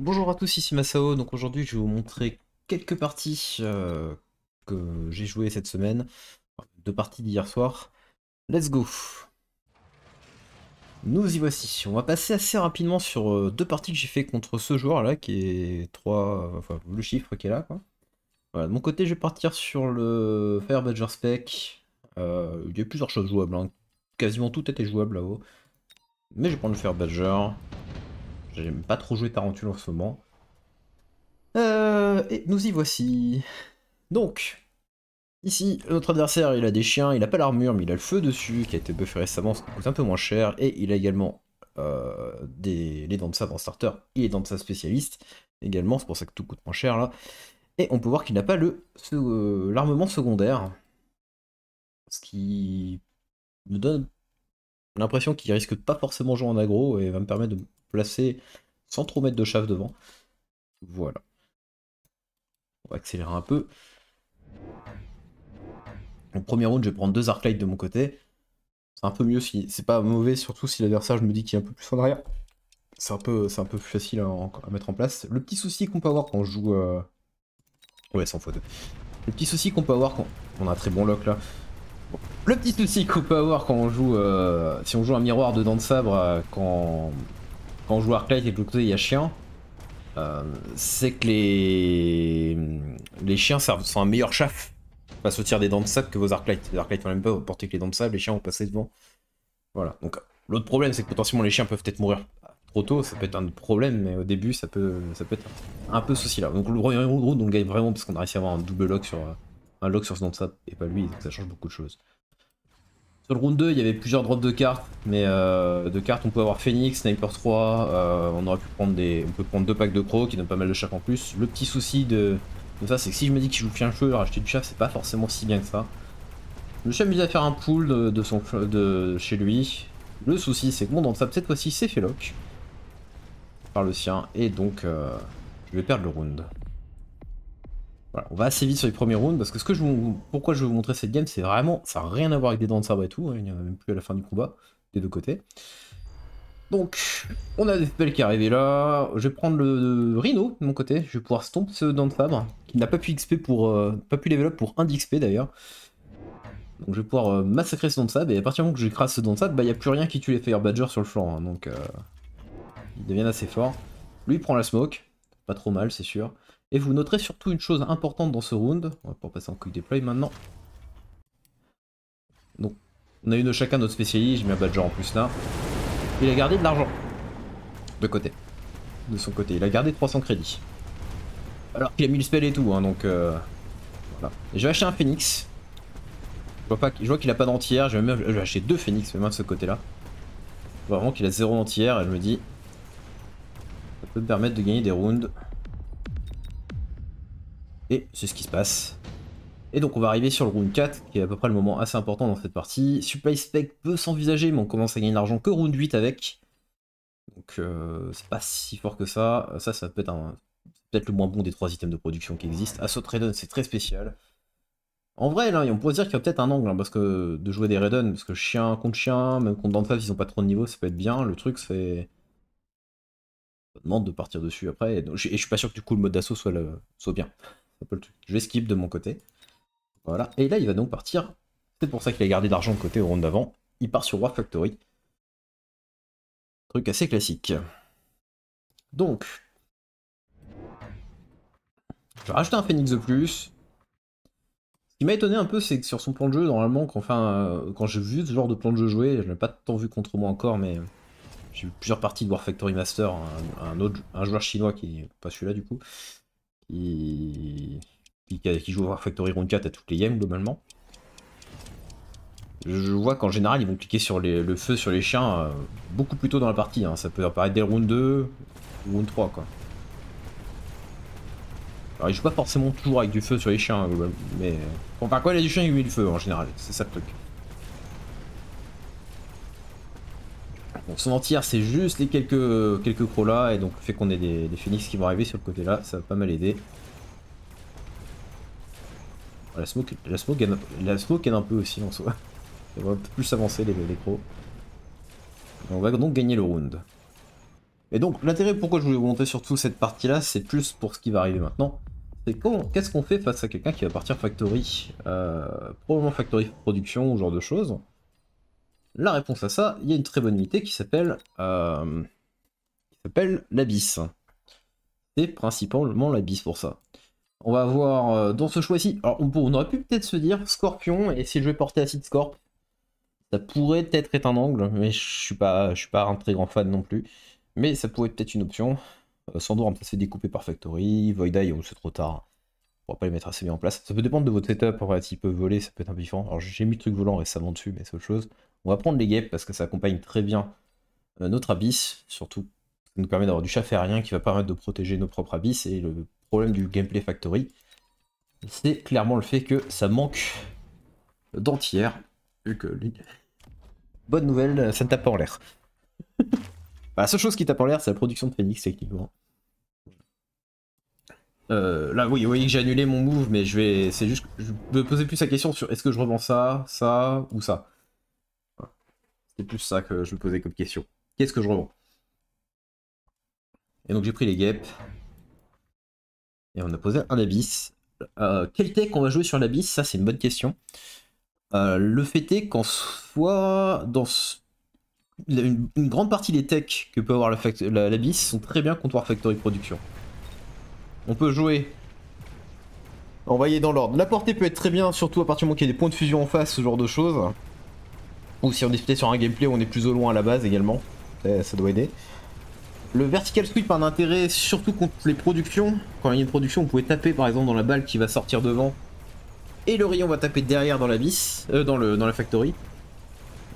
Bonjour à tous, ici Masao. Donc aujourd'hui, je vais vous montrer quelques parties que j'ai jouées cette semaine. Enfin, deux parties d'hier soir. Let's go. Nous y voici. On va passer assez rapidement sur deux parties que j'ai fait contre ce joueur là, qui est 3, enfin le chiffre qui est là, quoi. Voilà, de mon côté, je vais partir sur le Fire Badger Spec. Il y a plusieurs choses jouables, hein. Quasiment tout était jouable là-haut. Mais je vais prendre le Fire Badger. J'aime pas trop jouer Tarantule en ce moment. Et nous y voici. Donc, ici, notre adversaire, il a des chiens, il a pas l'armure, mais il a le feu dessus, qui a été buffé récemment, ce qui coûte un peu moins cher, et il a également les dents de sabre en starter, et les dents de sabre spécialiste, également, c'est pour ça que tout coûte moins cher, là. Et on peut voir qu'il n'a pas l'armement secondaire, ce qui me donne l'impression qu'il risque pas forcément jouer en aggro, et va me permettre de me placer sans trop mettre de chaff devant. Voilà. On va accélérer un peu. Au premier round, je vais prendre deux Arclight de mon côté. C'est un peu mieux si c'est pas mauvais, surtout si l'adversaire je me dis qu'il est un peu plus en arrière. C'est un peu plus facile à mettre en place. Le petit souci qu'on peut avoir quand on joue. Ouais, 100 x 2. Le petit souci qu'on peut avoir quand. On a un très bon lock là. Bon. Le petit souci qu'on peut avoir quand on joue. Si on joue un miroir de dents de sabre, quand on joue Arclight et que de l'autre côté il y a chien, c'est que les chiens sont un meilleur chaff face au tir des dents de sable que vos Arclight. Les Arclight vont même pas porter que les dents de sable, les chiens vont passer devant. Voilà, donc l'autre problème c'est que potentiellement les chiens peuvent peut-être mourir trop tôt, ça peut être un problème, mais au début ça peut être un peu ceci là. Donc le premier round on gagne vraiment parce qu'on a réussi à avoir un double lock sur un lock sur ce nom de ça et pas lui, donc ça change beaucoup de choses. Sur le round 2 il y avait plusieurs drops de cartes, mais de cartes on peut avoir Phoenix, Sniper 3, on aurait pu prendre on peut prendre deux packs de crocs qui donnent pas mal de chaff en plus. Le petit souci de ça c'est que si je me dis que je joue bien feu, racheter du chaff c'est pas forcément si bien que ça. Je me suis amusé à faire un pool de chez lui. Le souci, c'est que mon dent de sable, cette fois-ci, s'est fait lock par le sien, et donc je vais perdre le round. Voilà, on va assez vite sur les premiers rounds, parce que pourquoi je vais vous montrer cette game, c'est vraiment, ça n'a rien à voir avec des dents de sabre et tout, hein, il n'y en a même plus à la fin du combat, des deux côtés. Donc, on a des spells qui arrivent là, je vais prendre le Rhino de mon côté, je vais pouvoir stomp ce dent de sabre, qui n'a pas pu XP pas pu level up pour 1 d'XP d'ailleurs. Donc je vais pouvoir massacrer ce don de sable, et à partir du moment que j'écrase ce don de sable, bah il n'y a plus rien qui tue les Fire Badgers sur le flanc, hein, donc ils deviennent assez forts. Lui il prend la smoke, pas trop mal c'est sûr. Et vous noterez surtout une chose importante dans ce round, on va pouvoir passer en quick deploy maintenant. Donc on a une de chacun notre spécialiste, j'ai mis un Badger en plus là. Il a gardé de l'argent, de côté, de son côté, il a gardé 300 crédits. Alors qu'il a mis le spell et tout, hein, donc voilà. Et je vais acheter un Phoenix. Je vois qu'il a pas d'entière, je vais acheter deux Phoenix même de ce côté là. Je vois vraiment qu'il a zéro entière et je me dis ça peut me permettre de gagner des rounds. Et c'est ce qui se passe. Et donc on va arriver sur le round 4 qui est à peu près le moment assez important dans cette partie. Supply Spec peut s'envisager, mais on commence à gagner de l'argent que round 8 avec. Donc c'est pas si fort que ça. Ça peut être peut-être le moins bon des 3 items de production qui existent. Assault Raiden c'est très spécial. En vrai, là, on pourrait dire qu'il y a peut-être un angle, hein, parce que de jouer des Raiden, parce que chien contre chien, même contre Dante, ils ont pas trop de niveau, ça peut être bien. Le truc, c'est. Ça demande de partir dessus après. Et je suis pas sûr que du coup le mode d'assaut soit bien. C'est un peu le truc. Je vais skip de mon côté. Voilà. Et là, il va donc partir. C'est pour ça qu'il a gardé de l'argent de côté au round d'avant. Il part sur War Factory. Truc assez classique. Donc. Je vais rajouter un Phoenix de plus. Ce qui m'a étonné un peu, c'est que sur son plan de jeu, normalement, quand j'ai vu ce genre de plan de jeu jouer, je l'ai pas tant vu contre moi encore, mais j'ai eu plusieurs parties de War Factory Master, un joueur chinois qui, pas celui-là du coup, qui joue War Factory Round 4 à toutes les games globalement. Je vois qu'en général ils vont cliquer sur le feu sur les chiens beaucoup plus tôt dans la partie, hein. Ça peut apparaître dès le round 2 ou round 3 quoi. Alors il joue pas forcément toujours avec du feu sur les chiens, mais enfin quand il a du chien il met du feu en général, c'est ça le truc. Donc son entière c'est juste les quelques crocs là, et donc le fait qu'on ait des phoenix qui vont arriver sur le côté là, ça va pas mal aider. La smoke aide un peu aussi en soi. On va un peu plus avancer les crocs. On va donc gagner le round. Et donc l'intérêt pourquoi je voulais vous montrer surtout cette partie-là, c'est plus pour ce qui va arriver maintenant. C'est qu'est-ce qu'on fait face à quelqu'un qui va partir factory, probablement factory production ou ce genre de choses. La réponse à ça, il y a une très bonne unité qui s'appelle l'Abyss. C'est principalement l'Abyss pour ça. On va avoir dans ce choix-ci, alors on aurait pu peut-être se dire Scorpion et essayer de jouer porter Acid Scorp. Ça pourrait peut-être être un angle, mais je suis pas un très grand fan non plus. Mais ça pourrait être peut-être une option. Sandor, ça se fait découper par Factory. Void Eye, c'est trop tard. On va pas les mettre assez bien en place. Ça peut dépendre de votre setup, en vrai, s'il peut voler, ça peut être un peu différent. Alors j'ai mis le truc volant récemment dessus, mais c'est autre chose. On va prendre les guêpes parce que ça accompagne très bien notre Abyss, surtout. Ça nous permet d'avoir du chaff aérien qui va permettre de protéger nos propres Abyss. Et le problème du gameplay Factory, c'est clairement le fait que ça manque d'entière. Vu que bonne nouvelle, ça ne tape pas en l'air. La seule chose qui tape en l'air, c'est la production de Phoenix, techniquement. Là, oui, vous voyez que j'ai annulé mon move, mais c'est juste que je me posais plus la question sur est-ce que je revends ça, ça ou ça. Voilà. C'est plus ça que je me posais comme question. Qu'est-ce que je revends? Et donc j'ai pris les guêpes. Et on a posé un Abyss. Quel tech on va jouer sur l'Abyss? Ça, c'est une bonne question. Le fait est qu'en soit, dans une grande partie des techs que peut avoir l'Abyss sont très bien contre War Factory Production. On peut jouer. On va y aller dans l'ordre. La portée peut être très bien, surtout à partir du moment qu'il y a des points de fusion en face, ce genre de choses. Ou si on est peut-être sur un gameplay où on est plus au loin à la base également. Ça doit aider. Le vertical sweep a un intérêt surtout contre les productions. Quand il y a une production, vous pouvez taper par exemple dans la balle qui va sortir devant. Et le rayon va taper derrière dans l'Abyss, dans la factory.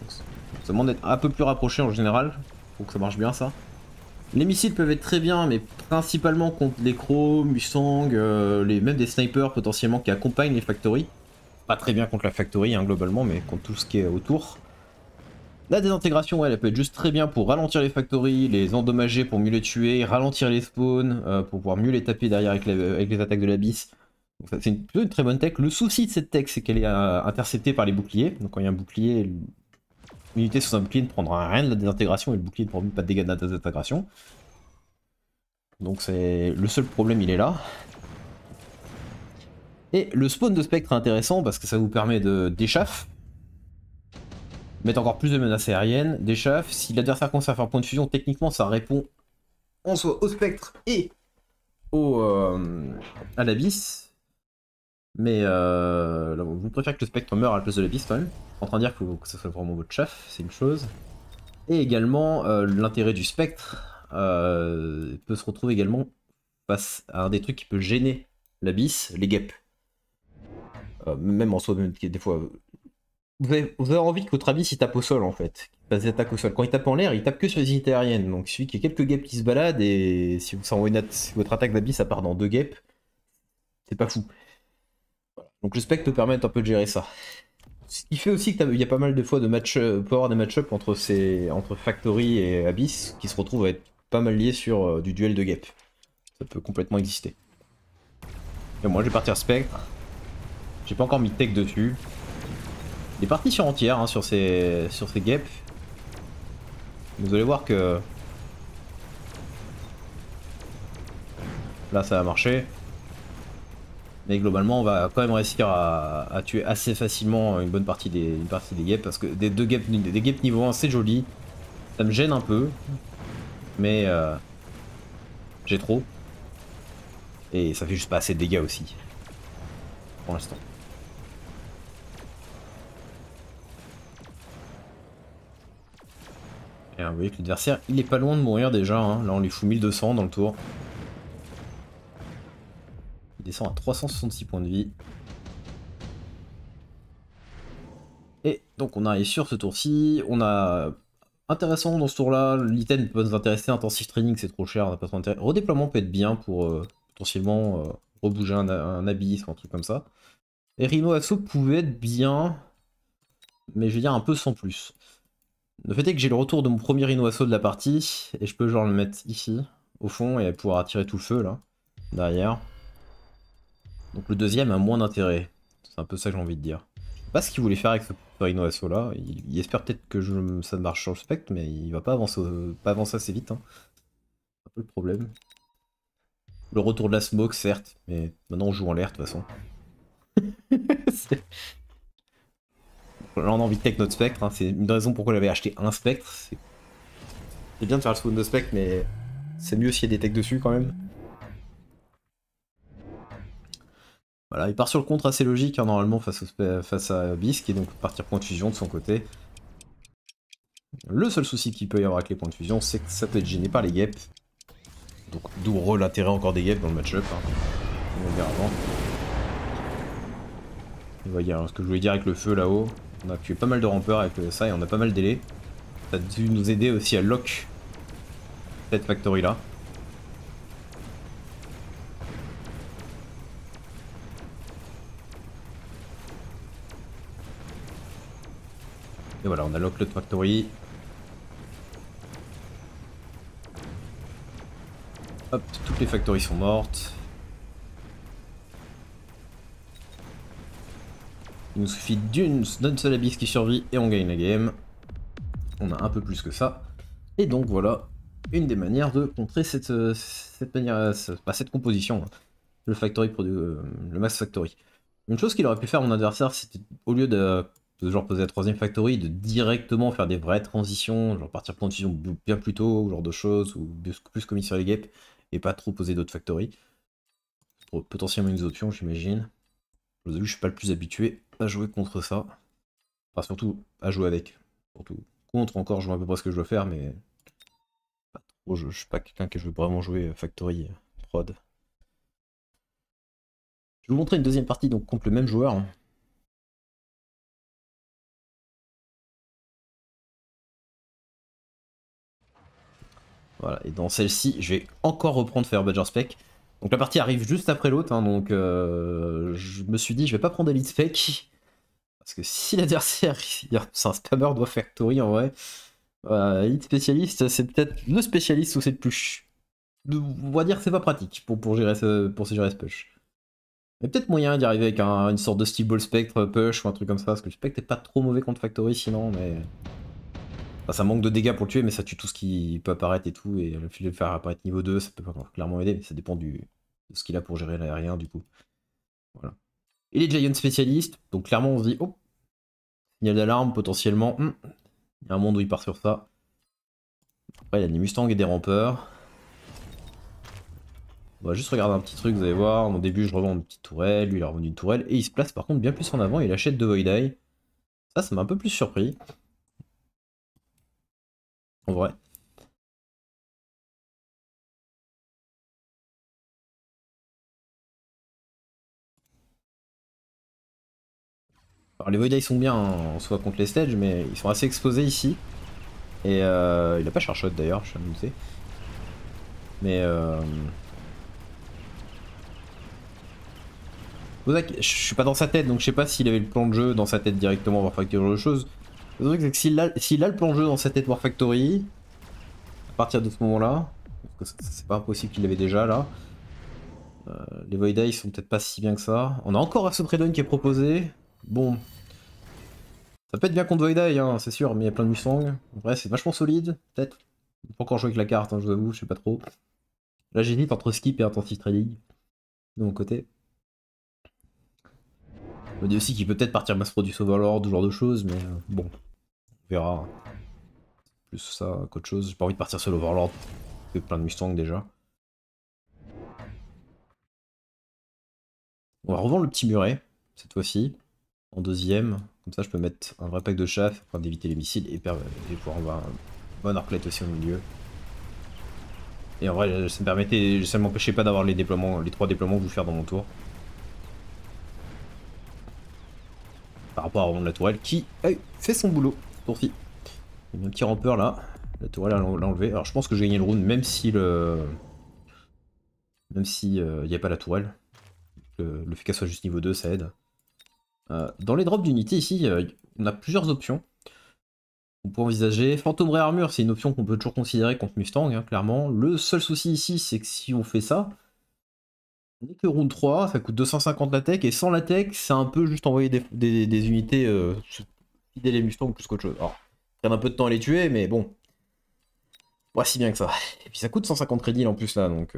Ça demande d'être un peu plus rapproché en général. Faut que ça marche bien ça. Les missiles peuvent être très bien, mais principalement contre les crocs, Mustang, même des snipers potentiellement qui accompagnent les factories. Pas très bien contre la factory hein, globalement, mais contre tout ce qui est autour. La désintégration, ouais, elle peut être juste très bien pour ralentir les factories, les endommager pour mieux les tuer, ralentir les spawns, pour pouvoir mieux les taper derrière avec les attaques de l'Abyss. C'est plutôt une très bonne tech. Le souci de cette tech, c'est qu'elle est interceptée par les boucliers. Donc quand il y a un bouclier, l'unité sous un bouclier ne prendra rien de la désintégration et le bouclier ne prend même pas de dégâts de la désintégration. Donc c'est le seul problème, il est là. Et le spawn de spectre est intéressant parce que ça vous permet d'échaffe. Mettre encore plus de menaces aériennes, d'échaffe. Si l'adversaire commence à faire point de fusion, techniquement ça répond en soi au spectre et à l'Abyss. Mais là, vous préférez que le spectre meure à la place de l'Abyss quand même. En train de dire que ça soit vraiment votre chaff, c'est une chose. Et également l'intérêt du spectre peut se retrouver également face à un des trucs qui peut gêner l'Abyss, les guêpes. Même en soi, même, des fois, vous avez envie que votre Abyss il tape au sol en fait, qu'il fasse des attaques au sol. Quand il tape en l'air, il tape que sur les unités aériennes. Donc il suffit qu'il y ait quelques guêpes qui se baladent et si vous envoyez si votre attaque d'Abyss ça part dans 2 guêpes, c'est pas fou. Voilà. Donc le spectre peut permettre un peu de gérer ça. Ce qui fait aussi qu'il y a pas mal de fois de peut avoir des match-up entre Factory et Abyss qui se retrouvent à être pas mal liés sur du duel de guêpes. Ça peut complètement exister. Et moi je vais partir spectre. J'ai pas encore mis tech dessus. Il est parti sur entière hein, sur ces guêpes. Vous allez voir que là ça va marcher. Mais globalement, on va quand même réussir à tuer assez facilement une partie des guêpes. Parce que des guêpes niveau 1, c'est joli. Ça me gêne un peu. Mais j'ai trop. Et ça fait juste pas assez de dégâts aussi. Pour l'instant. Et vous voyez que l'adversaire, il est pas loin de mourir déjà. Hein. Là, on lui fout 1200 dans le tour. Il descend à 366 points de vie. Et donc on arrive sur ce tour-ci. On a intéressant dans ce tour-là. L'item peut nous intéresser. Intensive training, c'est trop cher. On n'a pas trop intérêt. Redéploiement peut être bien pour potentiellement rebouger un abysse ou un truc comme ça. Et Rhino Assaut pouvait être bien. Mais je veux dire un peu sans plus. Le fait est que j'ai le retour de mon premier Rhino Assaut de la partie. Et je peux genre le mettre ici, au fond, et pouvoir attirer tout le feu là, derrière. Donc le deuxième a moins d'intérêt. C'est un peu ça que j'ai envie de dire. Je sais pas ce qu'il voulait faire avec ce Rhino Assaut là. Il espère peut-être que ça marche sur le spectre, mais il va pas avancer assez vite. Hein. peu le problème. Le retour de la smoke, certes, mais maintenant on joue en l'air de toute façon. Là on a envie de take notre spectre, hein. C'est une raison pourquoi j'avais acheté un spectre. C'est bien de faire le spawn de spectre, mais c'est mieux s'il y a des techs dessus quand même. Voilà, il part sur le contre assez logique hein, normalement face à Bisque, et donc partir point de fusion de son côté. Le seul souci qu'il peut y avoir avec les points de fusion, c'est que ça peut être gêné par les guêpes. Donc d'où l'intérêt encore des guêpes dans le match-up. Hein. On va dire avant. Et voyez, alors, ce que je voulais dire avec le feu là-haut, on a tué pas mal de rampeurs avec ça et on a pas mal délai. Ça a dû nous aider aussi à lock cette factory là. Et voilà, on a lock l'autre factory. Hop, toutes les factories sont mortes. Il nous suffit d'une seule abysse qui survit et on gagne la game. On a un peu plus que ça. Et donc voilà, une des manières de contrer cette composition. Le factory le mass factory. Une chose qu'il aurait pu faire mon adversaire, c'était au lieu de genre poser la troisième factory, de directement faire des vraies transitions, genre partir point de fusion bien plus tôt, ou genre de choses, ou plus commis sur les guêpes, et pas trop poser d'autres factories. Potentiellement une option, j'imagine. Vous avez vu, je suis pas le plus habitué à jouer contre ça. Enfin, surtout à jouer avec. Surtout contre encore, je vois à peu près ce que je dois faire, mais pas trop. Je suis pas quelqu'un qui veut vraiment jouer factory prod. Je vais vous montrer une deuxième partie donc contre le même joueur. Voilà, et dans celle-ci, je vais encore reprendre Fire Badger Spec. Donc la partie arrive juste après l'autre, hein, donc je me suis dit, je vais pas prendre Elite Spec. Parce que si l'adversaire, c'est un spammer doit factory en vrai. Elite spécialiste, c'est peut-être le spécialiste où c'est le plus. On va dire que c'est pas pratique pour gérer ce push. Il y a peut-être moyen d'y arriver avec une sorte de Steel Ball Spectre push ou un truc comme ça, parce que le Spectre est pas trop mauvais contre Factory sinon, mais. Enfin, ça manque de dégâts pour le tuer, mais ça tue tout ce qui peut apparaître et tout, et le fait de le faire apparaître niveau 2, ça peut clairement aider, mais ça dépend de ce qu'il a pour gérer l'aérien du coup. Voilà. Et les Giants spécialistes, donc clairement on se dit, oh, signal d'alarme potentiellement, il y a un monde où il part sur ça. Après il y a des Mustangs et des rampeurs. On va juste regarder un petit truc, vous allez voir, au début je revends une petite tourelle, lui il a revenu une tourelle, et il se place par contre bien plus en avant, il achète 2 Void Eye. Ça m'a un peu plus surpris. En vrai. Alors les Void Eye sont bien en soi contre les stages, mais ils sont assez exposés ici. Et il a pas Charshot d'ailleurs, je viens de noter. Mais je suis pas dans sa tête, donc je sais pas s'il avait le plan de jeu dans sa tête directement War Factory ou autre chose. Le truc c'est que s'il a le plan de jeu dans sa tête War Factory, à partir de ce moment-là, c'est pas impossible qu'il l'avait déjà là. Les Void Eye sont peut-être pas si bien que ça. On a encore ce Predon qui est proposé. Bon. Ça peut être bien contre Void Eye, hein, c'est sûr, mais il y a plein de Mustang. En vrai, c'est vachement solide, peut-être. Pas encore jouer avec la carte, hein, je vous avoue, je sais pas trop. Là, j'hésite entre Skip et Intensive Trading. De mon côté. Je me dis aussi qu'il peut peut-être partir Mass Produce Overlord, ce genre de choses, mais bon. On verra. Plus ça qu'autre chose. J'ai pas envie de partir sur l'Overlord. Il y a plein de Mustang déjà. On va revendre le petit muret, cette fois-ci. En deuxième. Comme ça, je peux mettre un vrai pack de chaff afin d'éviter les missiles et pouvoir avoir un bon arclette aussi au milieu. Et en vrai, ça ne m'empêchait pas d'avoir les 3 déploiements que je vais faire dans mon tour. Par rapport à revendre la tourelle qui fait son boulot, tour-ci. Il y a un petit rampeur là. La tourelle l'a enlevé. Alors je pense que j'ai gagné le round même si il n'y a pas la tourelle. Le fait qu'elle soit juste niveau 2, ça aide. Dans les drops d'unité ici, on a plusieurs options. On peut envisager Phantom Ray Armure, c'est une option qu'on peut toujours considérer contre Mustang, hein, clairement. Le seul souci ici, c'est que si on fait ça, on n'est que round 3, ça coûte 250 la tech, et sans la tech, c'est un peu juste envoyer des unités fidèles les Mustangs plus qu'autre chose. Alors, ça prend un peu de temps à les tuer, mais bon. Ouais, si bien que ça. Et puis ça coûte 150 crédits en plus là, donc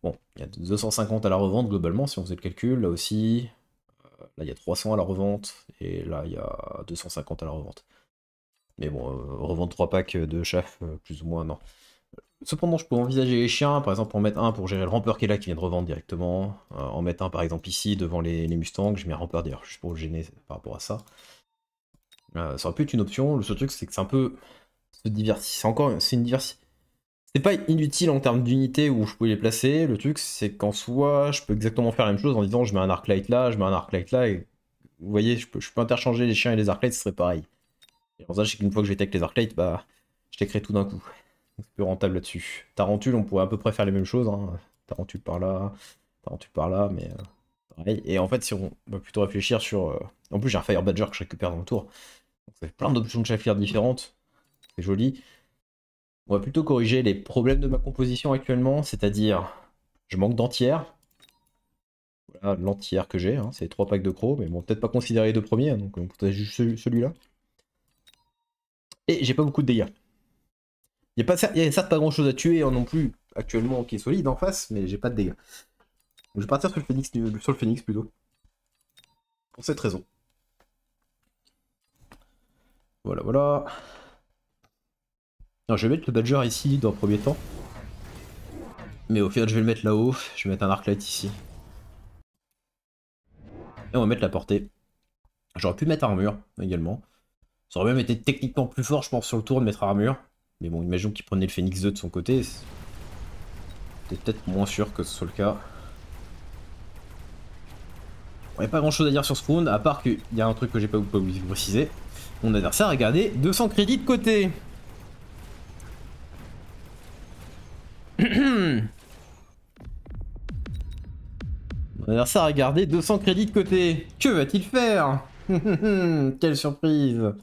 bon, il y a 250 à la revente globalement si on faisait le calcul, là aussi. Là il y a 300 à la revente, et là il y a 250 à la revente. Mais bon, revendre 3 packs de chaff, plus ou moins, non. Cependant, je peux envisager les chiens, par exemple en mettre un pour gérer le rampeur qui est là, qui vient de revendre directement. En mettre un par exemple ici, devant les Mustangs. Je mets un rampeur d'ailleurs, juste pour le gêner par rapport à ça. Ça aurait pu être une option. Le seul truc, c'est que c'est un peu... Se diversifier. C'est encore... C'est une diversité. C'est pas inutile en termes d'unités où je peux les placer. Le truc, c'est qu'en soi, je peux exactement faire la même chose en disant je mets un Arclight là, je mets un Arclight là, et vous voyez, je peux interchanger les chiens et les Arclights, ce serait pareil. Et en ça, je sais qu'une fois que je vais tech les Arclights, bah, je techrai tout d'un coup. C'est plus rentable là-dessus. Tarentule, on pourrait à peu près faire les mêmes choses. Hein. Tarentule par là, mais pareil. Et en fait, si on va plutôt réfléchir sur. En plus, j'ai un Fire Badger que je récupère dans le tour. Donc ça fait plein d'options de chef différentes. C'est joli. On va plutôt corriger les problèmes de ma composition actuellement, c'est-à-dire je manque d'entières. Voilà l'entière que j'ai, hein, c'est 3 packs de crocs, mais bon, peut-être pas considérer les 2 premiers, hein, donc on peut juste celui-là. Et j'ai pas beaucoup de dégâts. Il y a certes pas grand-chose à tuer non plus actuellement qui est solide en face, mais j'ai pas de dégâts. Donc je vais partir sur le Phoenix plutôt. Pour cette raison. Voilà, voilà. Alors, je vais mettre le Badger ici dans le premier temps. Mais au final, je vais le mettre là-haut. Je vais mettre un Arclight ici. Et on va mettre la portée. J'aurais pu mettre armure également. Ça aurait même été techniquement plus fort, je pense, sur le tour de mettre armure. Mais bon, imaginons qu'il prenait le Phoenix 2 de son côté. C'est peut-être moins sûr que ce soit le cas. Il n'y a pas grand chose à dire sur ce round, à part qu'il y a un truc que j'ai pas oublié de préciser. Mon adversaire a gardé 200 crédits de côté. Mon adversaire a gardé 200 crédits de côté. Que va-t-il faire? Quelle surprise.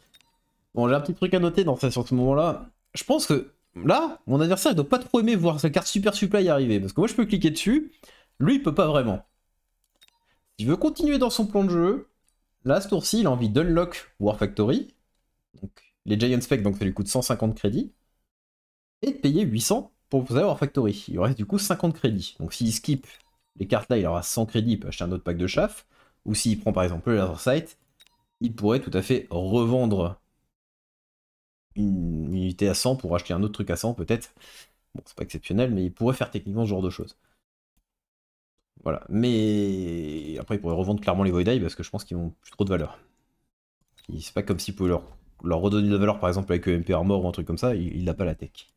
Bon, j'ai un petit truc à noter dans ça sur ce moment-là. Je pense que là, mon adversaire il doit pas trop aimer voir sa carte Super Supply arriver. Parce que moi je peux cliquer dessus, lui il peut pas vraiment. S'il veut continuer dans son plan de jeu, là ce tour-ci il a envie d'unlock War Factory. Donc les Giant Spec, donc ça lui coûte 150 crédits. Et de payer 800 pour poser War Factory. Il lui reste du coup 50 crédits. Donc s'il skip les cartes là, il aura 100 crédits, il peut acheter un autre pack de chaff. Ou s'il prend par exemple le Laser Sight, il pourrait tout à fait revendre une unité à 100 pour acheter un autre truc à 100 peut-être. Bon, c'est pas exceptionnel, mais il pourrait faire techniquement ce genre de choses. Voilà. Mais après, il pourrait revendre clairement les Void Eye parce que je pense qu'ils n'ont plus trop de valeur. C'est pas comme s'il pouvait leur redonner de la valeur, par exemple, avec EMP Armor ou un truc comme ça, il n'a pas la tech.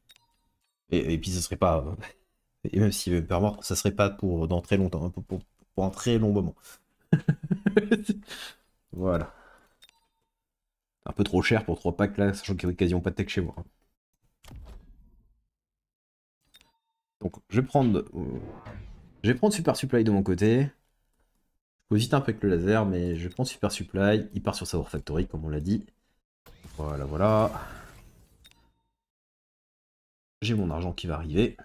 Et puis, ce serait pas. Et même si EMP Armor, ça serait pas pour dans très longtemps, hein, pour un très long moment. Voilà. Un peu trop cher pour 3 packs là, sachant qu'il n'y a quasiment pas de tech chez moi. Donc, je vais prendre Super Supply de mon côté. Je peux hésiter un peu avec le laser, mais je vais prendre Super Supply. Il part sur sa War Factory, comme on l'a dit. Voilà, voilà. J'ai mon argent qui va arriver.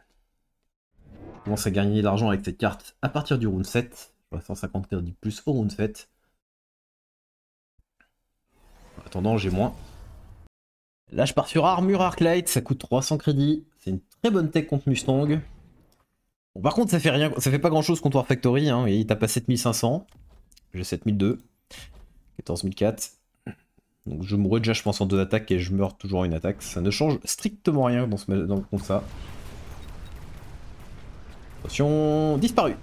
Je commence à gagner de l'argent avec cette carte à partir du round 7. J'aurai 150 crédits plus au round 7. En attendant, j'ai moins. Là, je pars sur Armure Arclight. Ça coûte 300 crédits. C'est une très bonne tech contre Mustang. Bon, par contre, ça fait pas grand chose contre War Factory. Hein. Il tape à 7500. J'ai 7002. 14004. Donc je mourrai déjà, je pense, en 2 attaques et je meurs toujours en une attaque. Ça ne change strictement rien dans contre ça. Attention, disparu.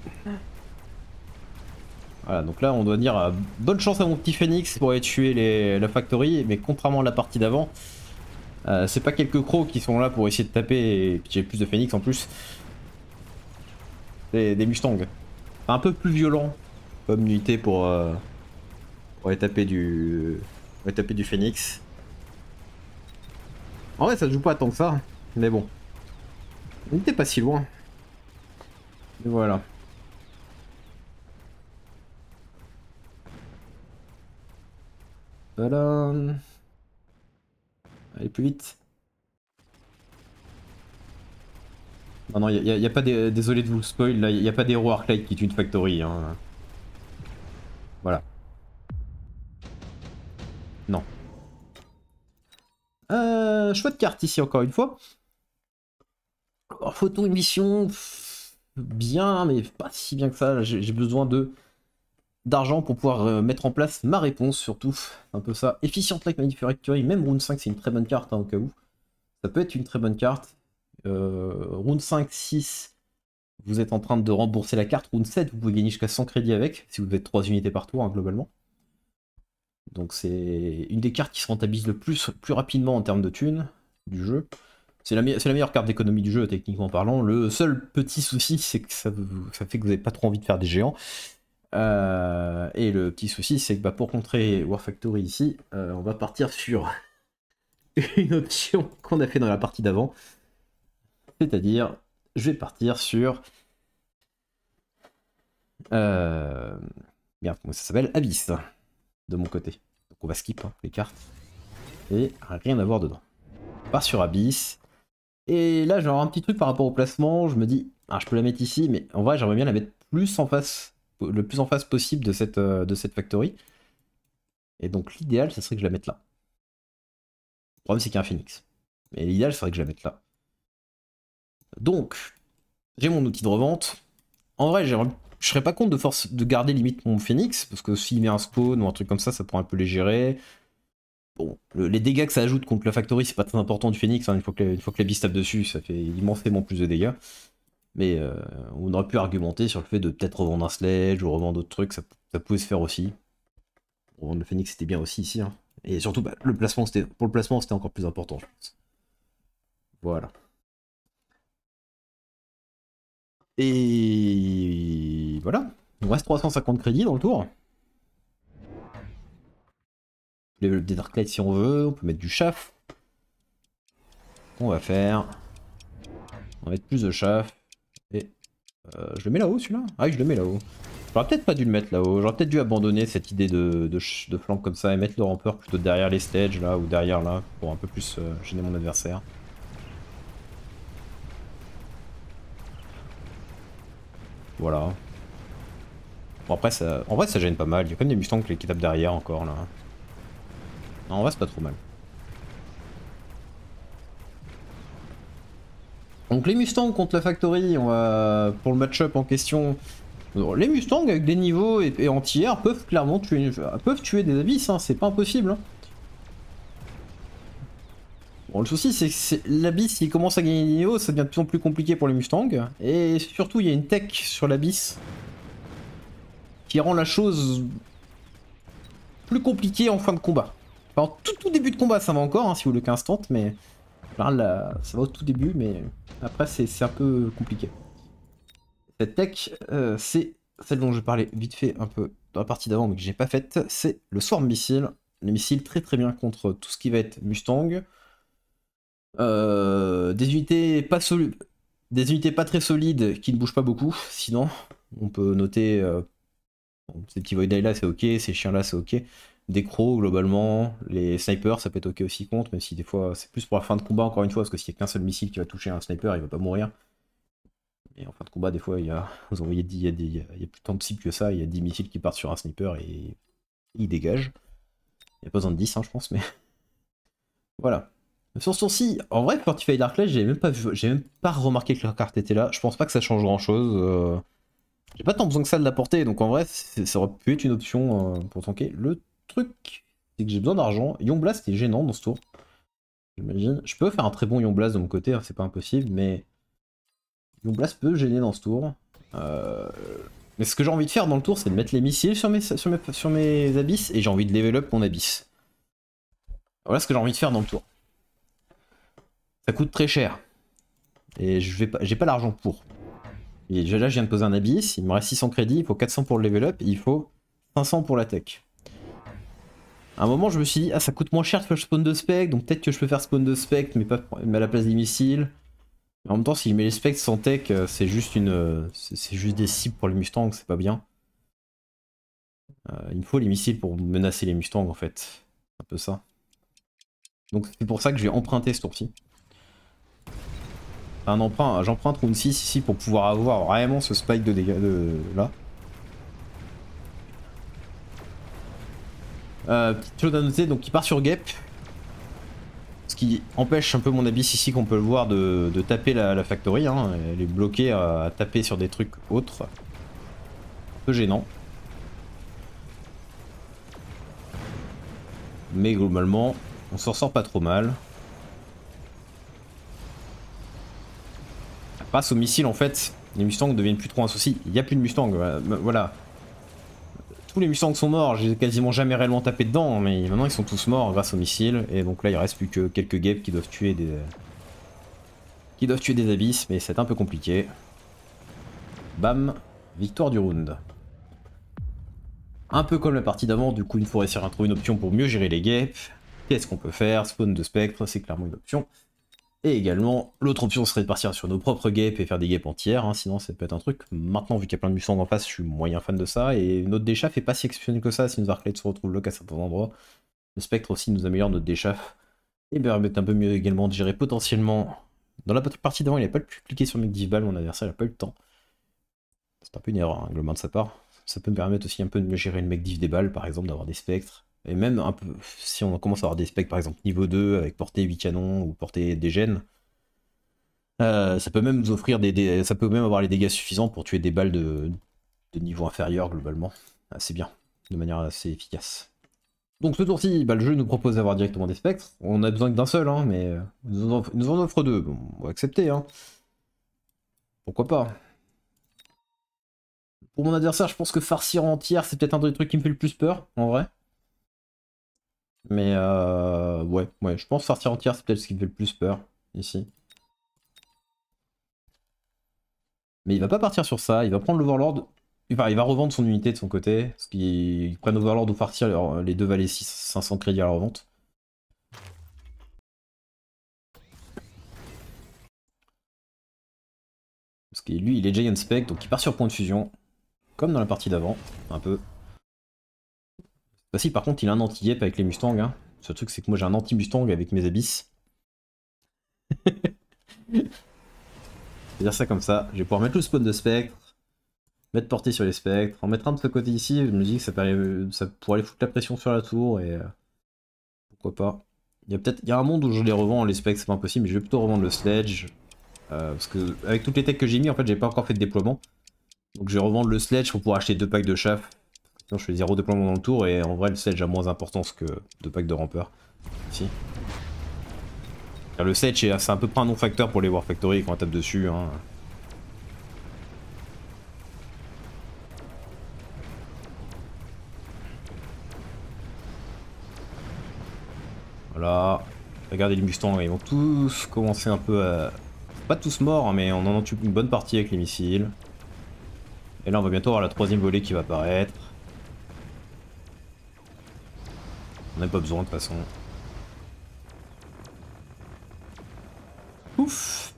Voilà, donc là on doit dire bonne chance à mon petit Phoenix pour aller tuer la Factory, mais contrairement à la partie d'avant, c'est pas quelques crocs qui sont là pour essayer de taper, et puis j'ai plus de Phoenix en plus. Des Mustangs. C'est un peu plus violent comme unité pour aller taper du Phoenix. En vrai ça se joue pas tant que ça, mais bon. On n'était pas si loin. Et voilà. Voilà. Allez plus vite. Non, non, y a pas des... Désolé de vous le spoil, là, y a pas d'héros Arclight qui tue une Factory. Hein. Voilà. Non. Choix de carte ici encore une fois. Alors, photo émission, bien, mais pas si bien que ça. J'ai besoin d'argent pour pouvoir mettre en place ma réponse, surtout. Un peu ça. Efficient like Manufacturing, même Rune 5, c'est une très bonne carte, hein, au cas où. Ça peut être une très bonne carte. Rune 5, 6, vous êtes en train de rembourser la carte. Rune 7, vous pouvez gagner jusqu'à 100 crédits avec, si vous faites 3 unités par tour, hein, globalement. Donc c'est une des cartes qui se rentabilise le plus rapidement en termes de thunes du jeu. C'est la meilleure carte d'économie du jeu, techniquement parlant. Le seul petit souci, c'est que ça fait que vous n'avez pas trop envie de faire des géants. Et le petit souci, c'est que bah, pour contrer War Factory ici, on va partir sur une option qu'on a fait dans la partie d'avant. C'est-à-dire, je vais partir sur... Bien, comment ça s'appelle? Abyss, de mon côté. Donc on va skip hein, les cartes. Et rien à voir dedans. On part sur Abyss. Et là, j'ai un petit truc par rapport au placement. Je me dis, ah, je peux la mettre ici, mais en vrai, j'aimerais bien la mettre plus en face, le plus en face possible de cette factory. Et donc, l'idéal, ça serait que je la mette là. Le problème, c'est qu'il y a un phoenix. Mais l'idéal, ça serait que je la mette là. Donc, j'ai mon outil de revente. En vrai, je serais pas contre de garder limite mon phoenix, parce que s'il met un spawn ou un truc comme ça pourrait un peu les gérer. Bon, les dégâts que ça ajoute contre la factory, c'est pas très important du phoenix, hein. Une fois que la bise tape dessus, ça fait immensément plus de dégâts. Mais on aurait pu argumenter sur le fait de peut-être revendre un sledge ou revendre d'autres trucs, ça pouvait se faire aussi. Revendre le phoenix c'était bien aussi ici, hein. Et surtout, bah, pour le placement c'était encore plus important, je pense. Voilà. Et voilà, il nous reste 350 crédits dans le tour. Des Darklight si on veut, on peut mettre du chaff. On va faire. On va mettre plus de chaff. Et je le mets là-haut celui-là? Ah oui, je le mets là-haut. J'aurais peut-être pas dû le mettre là-haut. J'aurais peut-être dû abandonner cette idée de flanc comme ça et mettre le rampeur plutôt derrière les stages là ou derrière là pour un peu plus gêner mon adversaire. Voilà. Bon après ça, en vrai ça gêne pas mal. Il y a quand même des Mustangs qui tapent derrière encore là. Non, en vrai c'est pas trop mal. Donc les Mustangs contre la Factory, on va pour le match-up en question. Les Mustangs avec des niveaux et anti-air peuvent clairement tuer des abysses, hein, c'est pas impossible. Hein. Bon, le souci c'est que l'abysse s'il commence à gagner des niveaux, ça devient de plus en plus compliqué pour les Mustangs. Et surtout il y a une tech sur l'abysse qui rend la chose plus compliquée en fin de combat. Enfin, tout début de combat ça va encore, hein, si vous voulez qu'instant, mais là, ça va au tout début, mais après c'est un peu compliqué. Cette tech, c'est celle dont je parlais vite fait un peu dans la partie d'avant, mais que j'ai pas faite, c'est le Swarm Missile. Le missile très bien contre tout ce qui va être Mustang. Des unités pas très solides qui ne bougent pas beaucoup, sinon on peut noter ces petits Void là c'est ok, ces chiens là c'est ok. Des crocs globalement, les snipers ça peut être ok aussi contre, même si des fois c'est plus pour la fin de combat encore une fois, parce que s'il n'y a qu'un seul missile qui va toucher un sniper, il va pas mourir. Et en fin de combat, des fois, vous envoyez il y a plus tant de cibles que ça, il y a 10 missiles qui partent sur un sniper et il dégage. Il n'y a pas besoin de 10, hein, je pense, mais. Voilà. Sur ce tour-ci, en vrai, Fortified Darklight, j'ai même pas remarqué que la carte était là. Je pense pas que ça change grand-chose. J'ai pas tant besoin que ça de la porter, donc en vrai, ça aurait pu être une option pour tanker. Le truc, c'est que j'ai besoin d'argent. Young Blast est gênant dans ce tour. J'imagine. Je peux faire un très bon Young Blast de mon côté, hein, c'est pas impossible, mais. Young Blast peut gêner dans ce tour. Mais ce que j'ai envie de faire dans le tour, c'est de mettre les missiles sur mes abysses et j'ai envie de level up mon abysse. Voilà ce que j'ai envie de faire dans le tour. Ça coûte très cher. Et j'ai pas l'argent pour. Et là, je viens de poser un abysse, il me reste 600 crédits, il faut 400 pour le level up et il faut 500 pour la tech. À un moment, je me suis dit, ah, ça coûte moins cher de faire spawn de spec, donc peut-être que je peux faire spawn de spec, mais à la place des missiles. En même temps, si je mets les specs sans tech, c'est juste des cibles pour les Mustangs, c'est pas bien. Il me faut les missiles pour menacer les Mustangs en fait. C'est un peu ça. Donc c'est pour ça que je vais emprunter ce tour-ci. J'emprunte Rune 6 ici pour pouvoir avoir vraiment ce spike de dégâts là. Petite chose à noter, donc il part sur Gep. Ce qui empêche un peu mon abysse ici, qu'on peut le voir, de taper la factory. Hein. Elle est bloquée à taper sur des trucs autres. Un peu gênant. Mais globalement, on s'en sort pas trop mal. Grâce aux missiles, en fait, les Mustangs deviennent plus trop un souci. Il n'y a plus de Mustangs, voilà. Tous les Mustangs sont morts, j'ai quasiment jamais réellement tapé dedans, mais maintenant ils sont tous morts grâce aux missiles. Et donc là, il reste plus que quelques guêpes qui doivent tuer des... abysses, mais c'est un peu compliqué. Bam, victoire du round. Un peu comme la partie d'avant, du coup il faut réussir à trouver une option pour mieux gérer les guêpes. Qu'est-ce qu'on peut faire? Spawn de spectres, c'est clairement une option. Et également, l'autre option serait de partir sur nos propres guêpes et faire des guêpes entières, hein, sinon ça peut être un truc. Maintenant, vu qu'il y a plein de Mustangs en face, je suis moyen fan de ça, et notre déchaff est pas si exceptionnel que ça si nos arclaides se retrouvent bloqués à certains endroits. Le spectre aussi nous améliore notre déchaff, et permet un peu mieux également de gérer potentiellement... Dans la partie d'avant, il n'avait pas pu cliquer sur Mec Divbal, mon adversaire il n'a pas eu le temps. C'est un peu une erreur, hein, globalement de sa part. Ça peut me permettre aussi un peu de mieux gérer le Mec Div des balles, par exemple, d'avoir des spectres. Et même un peu, si on commence à avoir des spectres, par exemple niveau 2, avec portée 8 canons, ou portée des gènes, ça peut même nous offrir ça peut même avoir les dégâts suffisants pour tuer des balles de niveau inférieur globalement. Assez bien, de manière assez efficace. Donc ce tour-ci, le jeu nous propose d'avoir directement des spectres. On a besoin que d'un seul, hein, mais il nous en offre deux. Bon, on va accepter, hein. Pourquoi pas. Pour mon adversaire, je pense que farcir entière, c'est peut-être un des trucs qui me fait le plus peur, en vrai. Mais ouais, je pense que farcir entière, c'est peut-être ce qui me fait le plus peur, ici. Mais il va pas partir sur ça, il va prendre l'Overlord, enfin, il va revendre son unité de son côté, parce qu'ils prennent Overlord ou Farseer, les deux valaient 500 crédits à la revente. Parce que lui, il est Giant Spec, donc il part sur point de fusion, comme dans la partie d'avant, un peu. Bah si, par contre, il a un anti-yep avec les Mustangs, hein. Ce truc, c'est que moi j'ai un anti-Mustang avec mes abysses. Je vais dire ça comme ça, je vais pouvoir mettre le spawn de spectre, mettre portée sur les spectres, en mettre un de ce côté ici, je me dis que ça pourrait aller foutre la pression sur la tour, et pourquoi pas. Il y a un monde où je les revends, les spectres c'est pas impossible, mais je vais plutôt revendre le sledge, parce que avec toutes les techs que j'ai mis, en fait j'ai pas encore fait de déploiement. Donc je vais revendre le sledge pour pouvoir acheter 2 packs de chaff, sinon je fais 0 déploiement dans le tour, et en vrai le sledge a moins d'importance que 2 packs de rampeur, ici. Le sledge c'est à peu près un non-facteur pour les War Factory quand on tape dessus, hein. Voilà, regardez les Mustangs, ils vont tous commencer un peu à... Pas tous morts, hein, mais on en tue une bonne partie avec les missiles. Et là on va bientôt avoir la 3ème volée qui va apparaître. On n'a pas besoin de toute façon. Ouf!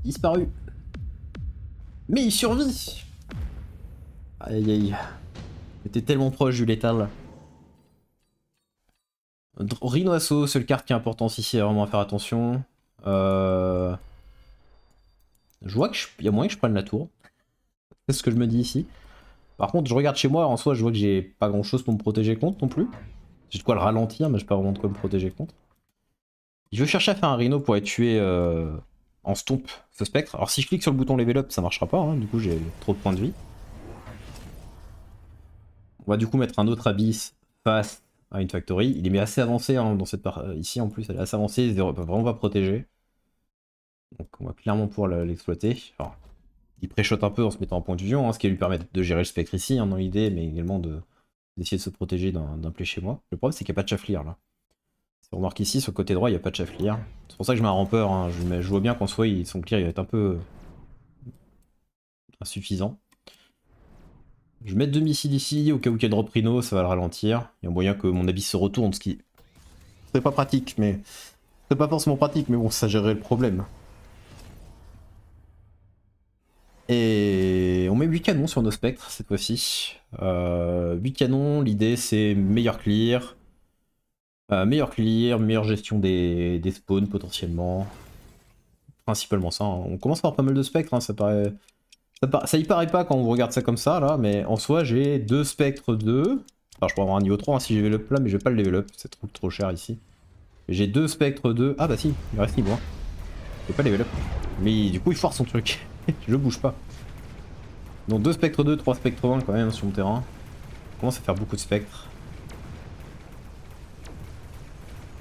Disparu. Mais il survit! Aïe aïe. Il était tellement proche du létal. Rhino Assaut, seule carte qui est importante ici, vraiment à faire attention. Je vois qu'il y a moyen que je prenne la tour. C'est ce que je me dis ici. Par contre, je regarde chez moi, en soi, je vois que j'ai pas grand chose pour me protéger contre non plus. J'ai de quoi le ralentir, mais j'ai pas vraiment de quoi me protéger contre. Je vais chercher à faire un Rhino pour être tué en stomp ce spectre. Alors si je clique sur le bouton level up, ça marchera pas, hein, du coup j'ai trop de points de vie. On va du coup mettre un autre abyss face à une factory. Il est mis assez avancé, hein, dans cette ici en plus, elle est assez avancée, il va vraiment pas protéger. Donc on va clairement pouvoir l'exploiter. Alors, il pré-shot un peu en se mettant en point de fusion, hein, ce qui va lui permettre de gérer le spectre ici, hein, dans l'idée, mais également d'essayer de se protéger d'un play chez moi. Le problème c'est qu'il n'y a pas de chafflier là. Si on remarque ici, sur le côté droit, il n'y a pas de chafflier. C'est pour ça que je mets un rampeur, hein. Je vois bien qu'en soi, son clear il va être un peu insuffisant. Je vais mettre 2 missiles ici, au cas où il y a drop Rhino, ça va le ralentir. Il y a moyen que mon abyss se retourne, ce qui... C'est pas pratique, mais... C'est pas forcément pratique, mais bon, ça gérerait le problème. Et on met 8 canons sur nos spectres, cette fois-ci. 8 canons, l'idée c'est meilleur clear, meilleure gestion des spawns potentiellement. Principalement ça, hein. On commence à avoir pas mal de spectres, hein, ça paraît... Ça y paraît pas quand on regarde ça comme ça, là, mais en soi, j'ai 2 spectres 2. Enfin, je pourrais avoir un niveau 3 hein, si j'ai level up là, mais je vais pas le level up, c'est trop cher ici. J'ai 2 spectres 2. Ah bah si, il reste niveau 1. Je peux pas level up. Mais du coup il force son truc. Je bouge pas. Donc 2 spectres 2, 3 spectres 1 quand même sur mon terrain. On commence à faire beaucoup de spectres.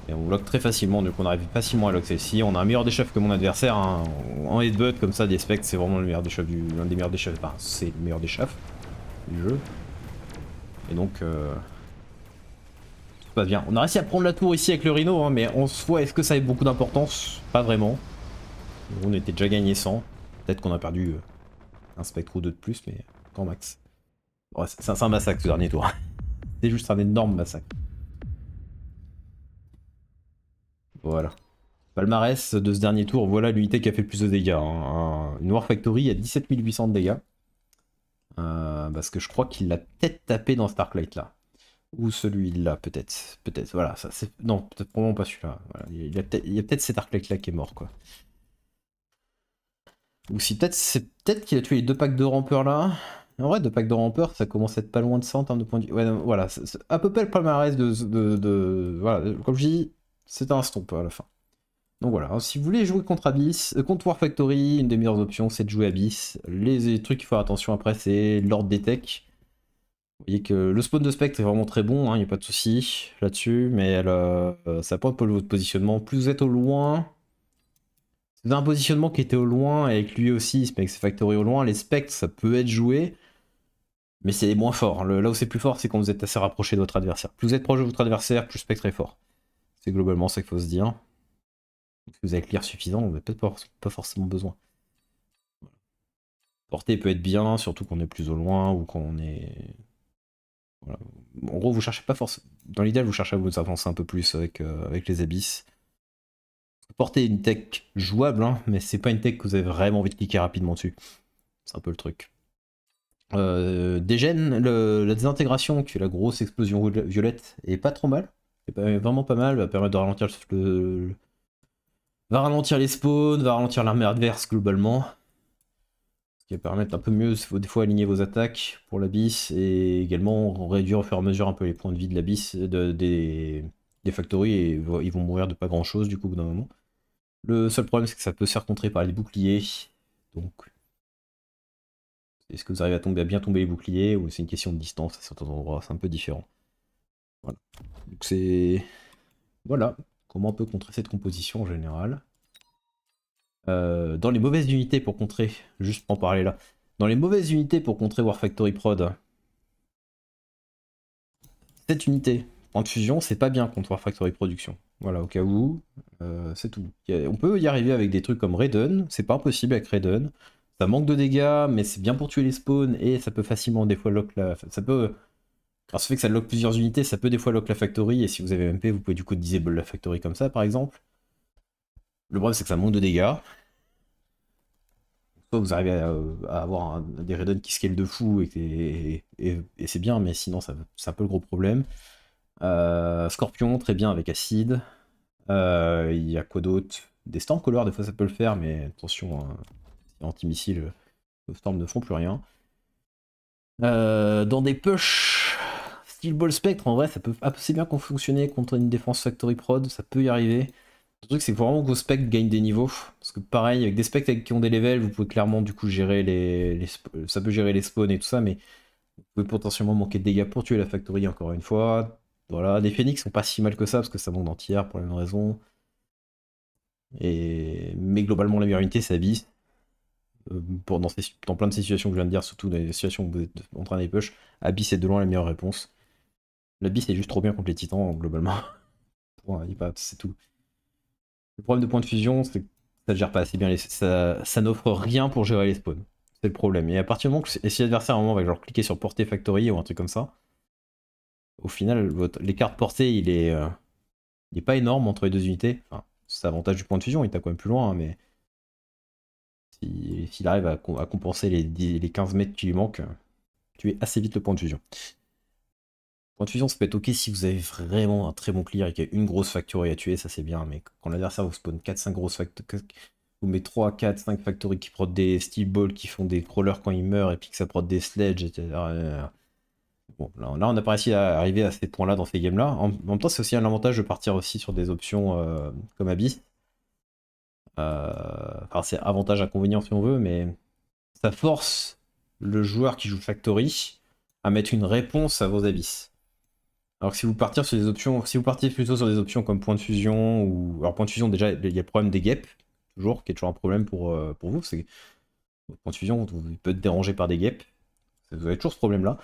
Et on lock très facilement, donc on arrive facilement à lock celle-ci. On a un meilleur déchef que mon adversaire. Hein. En headbutt comme ça, des spectres, c'est vraiment le meilleur déchef l'un des meilleurs déchefs. Enfin, c'est le meilleur déchef du jeu. Et donc, tout se passe bien. On a réussi à prendre la tour ici avec le Rhino, hein, mais en soi, est-ce que ça avait beaucoup d'importance? Pas vraiment. On était déjà gagné 100. Peut-être qu'on a perdu un spectre ou deux de plus, mais grand max. Ouais, c'est un massacre ce dernier tour. C'est juste un énorme massacre. Voilà. Palmarès de ce dernier tour, voilà l'unité qui a fait le plus de dégâts. Hein. Une War Factory à 17 800 de dégâts. Parce que je crois qu'il l'a peut-être tapé dans Starklight là. Ou celui-là, peut-être. Peut-être, voilà. Ça, non, peut-être probablement pas celui-là. Voilà. Il y a peut-être cet Starklight là qui est mort, quoi. Ou si peut-être c'est peut-être qu'il a tué les 2 packs de rampeurs là. En vrai, 2 packs de rampeurs, ça commence à être pas loin de ça en termes de points de vie. Ouais, non, voilà. C'est à peu près le palmarès Voilà, comme je dis, c'est un stomp à la fin. Donc voilà, alors, si vous voulez jouer contre Abyss, contre War Factory, une des meilleures options c'est de jouer Abyss. Les trucs qu'il faut faire attention après c'est l'ordre des techs. Vous voyez que le spawn de Spectre est vraiment très bon, il n'y a pas de souci là-dessus, mais ça porte pas votre positionnement. Plus vous êtes au loin, si vous avez un positionnement qui était au loin et que lui aussi il se met avec ses Factory au loin, les Spectres ça peut être joué, mais c'est moins fort. Là où c'est plus fort c'est quand vous êtes assez rapproché de votre adversaire. Plus vous êtes proche de votre adversaire, plus Spectre est fort. C'est globalement ça qu'il faut se dire. Si vous avez clear suffisant, vous n'avez peut-être pas forcément besoin. Portée peut être bien, surtout qu'on est plus au loin ou quand on est... Voilà. En gros, vous cherchez pas forcément... Dans l'idéal, vous cherchez à vous avancer un peu plus avec les abysses. Portée est une tech jouable, hein, mais c'est pas une tech que vous avez vraiment envie de cliquer rapidement dessus. C'est un peu le truc. Dégène, la désintégration, qui fait la grosse explosion violette, est pas trop mal. C'est vraiment pas mal, va permettre de ralentir va ralentir les spawns, va ralentir l'armée adverse globalement. Ce qui va permettre un peu mieux, des fois, aligner vos attaques pour l'abysse et également réduire au fur et à mesure un peu les points de vie de l'abysse, des factories, et ils vont mourir de pas grand chose du coup au bout d'un moment. Le seul problème, c'est que ça peut se faire contrer par les boucliers. Donc, est-ce que vous arrivez à bien tomber les boucliers ou c'est une question de distance à certains endroits? C'est un peu différent. Voilà. Donc, c'est. Voilà comment on peut contrer cette composition en général. Dans les mauvaises unités pour contrer, juste pour en parler là, dans les mauvaises unités pour contrer War Factory Prod, cette unité, point de fusion, c'est pas bien contre War Factory Production. Voilà, au cas où, c'est tout. On peut y arriver avec des trucs comme Raiden, c'est pas impossible avec Raiden. Ça manque de dégâts, mais c'est bien pour tuer les spawns, et ça peut facilement des fois lock la... Ça peut... Grâce au fait que ça lock plusieurs unités, ça peut des fois lock la factory, et si vous avez MP, vous pouvez du coup disable la factory comme ça, par exemple. Le problème, c'est que ça manque de dégâts. Soit vous arrivez à avoir des Raiden qui scale de fou, et c'est bien, mais sinon, c'est un peu le gros problème. Scorpion, très bien avec acide. Il y a quoi d'autre? Des Stormcaller, des fois ça peut le faire, mais attention, hein, anti-missiles, les Storm ne font plus rien. Dans des push, Steel Ball Spectre, en vrai, ça peut assez bien fonctionner contre une défense Factory Prod, ça peut y arriver. Le truc, c'est que vraiment que vos specs gagnent des niveaux. Parce que pareil, avec des specs qui ont des levels, vous pouvez clairement du coup gérer ça peut gérer les spawns et tout ça, mais vous pouvez potentiellement manquer de dégâts pour tuer la factory encore une fois. Voilà, les phoenix sont pas si mal que ça, parce que ça manque d'entière pour la même raison. Mais globalement, la meilleure unité, c'est Abyss. Dans plein de situations que je viens de dire, surtout dans les situations où vous êtes en train de push, Abyss est de loin la meilleure réponse. L'Abyss est juste trop bien contre les titans, globalement. C'est tout. Le problème de point de fusion, c'est que ça ne gère pas assez bien ça n'offre rien pour gérer les spawns. C'est le problème. Et à partir du moment que si l'adversaire à un moment va genre cliquer sur portée factory ou un truc comme ça, au final, l'écart de portée il est pas énorme entre les deux unités. Enfin, c'est l'avantage du point de fusion, il tape quand même plus loin, hein, mais s'il arrive à compenser les 15 mètres qui lui manquent, tu es assez vite le point de fusion. Point de fusion, ça peut être ok si vous avez vraiment un très bon clear et qu'il y a une grosse factory à tuer, ça c'est bien, mais quand l'adversaire vous spawn 4-5 grosses factories, vous met 3, 4, 5 factories qui prod des steel balls, qui font des crawlers quand ils meurent, et puis que ça prod des sledges, etc. Bon, là, on n'a pas réussi à arriver à ces points-là dans ces games-là. En même temps, c'est aussi un avantage de partir aussi sur des options comme Abyss. Enfin, c'est avantage-inconvénient si on veut, mais ça force le joueur qui joue Factory à mettre une réponse à vos Abyss. Alors que si vous partiez sur des options, si vous partiez plutôt sur des options comme point de fusion, ou. Alors, point de fusion, déjà, il y a le problème des guêpes, toujours, qui est toujours un problème pour vous. C'est point de fusion, il peut être dérangé par des guêpes. Vous avez toujours ce problème-là.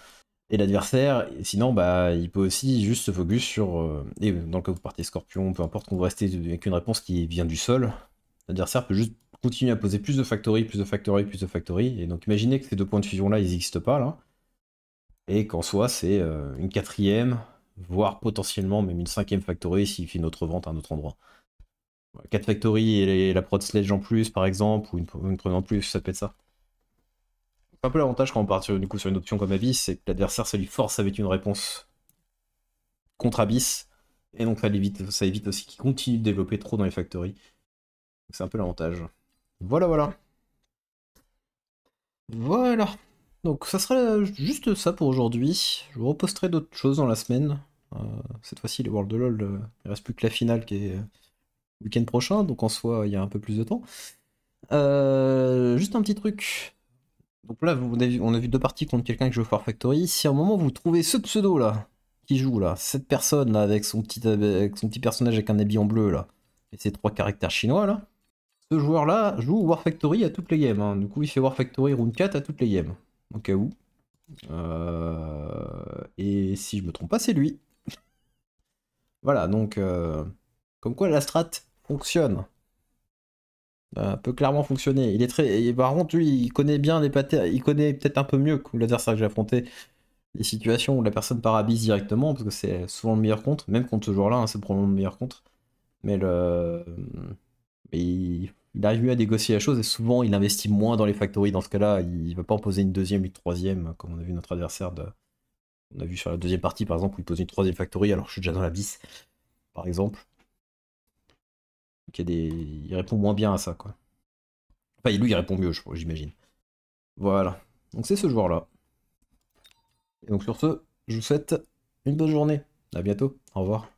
Et l'adversaire, sinon, bah, il peut aussi juste se focus sur. Et dans le cas où vous partez Scorpion, peu importe, quand vous restez avec une réponse qui vient du sol, l'adversaire peut juste continuer à poser plus de factory, plus de factory, plus de factory. Et donc imaginez que ces deux points de fusion là, ils n'existent pas là. Et qu'en soi, c'est une quatrième, voire potentiellement même une cinquième factory s'il fait une autre vente à un autre endroit. 4 factory et la prod sledge en plus, par exemple, ou une prod en plus, ça peut être ça. C'est un peu l'avantage quand on part du coup, sur une option comme Abyss, c'est que l'adversaire, ça lui force avec une réponse contre Abyss. Et donc ça évite aussi qu'il continue de développer trop dans les factories. C'est un peu l'avantage. Voilà, voilà. Voilà. Donc ça sera juste ça pour aujourd'hui. Je vous reposterai d'autres choses dans la semaine. Cette fois-ci, les World of LoL, il reste plus que la finale qui est le week-end prochain, donc en soi, il y a un peu plus de temps. Juste un petit truc. Donc là, on a vu deux parties contre quelqu'un qui joue Far Factory. Si à un moment vous trouvez ce pseudo là, qui joue là, cette personne là, avec son petit personnage avec un habit en bleu là, et ses 3 caractères chinois là, ce joueur là joue War Factory à toutes les games. Hein. Du coup, il fait War Factory Round 4 à toutes les games. Au cas où. Et si je me trompe pas, c'est lui. Voilà, donc comme quoi la strat fonctionne. Peut clairement fonctionner. Il est très. Par contre, lui, il connaît bien les patterns. Il connaît peut-être un peu mieux que l'adversaire que j'ai affronté les situations où la personne part à bise directement, parce que c'est souvent le meilleur contre. Même contre ce joueur-là, hein, c'est probablement le meilleur contre. Mais il arrive mieux à négocier la chose et souvent il investit moins dans les factories. Dans ce cas-là, il va pas en poser une deuxième, une troisième, comme on a vu notre adversaire on a vu sur la deuxième partie par exemple où il pose une troisième factory alors que je suis déjà dans la bis, par exemple. Donc, il répond moins bien à ça, quoi. Enfin, lui, il répond mieux, j'imagine. Voilà. Donc c'est ce joueur-là. Et donc sur ce, je vous souhaite une bonne journée. À bientôt. Au revoir.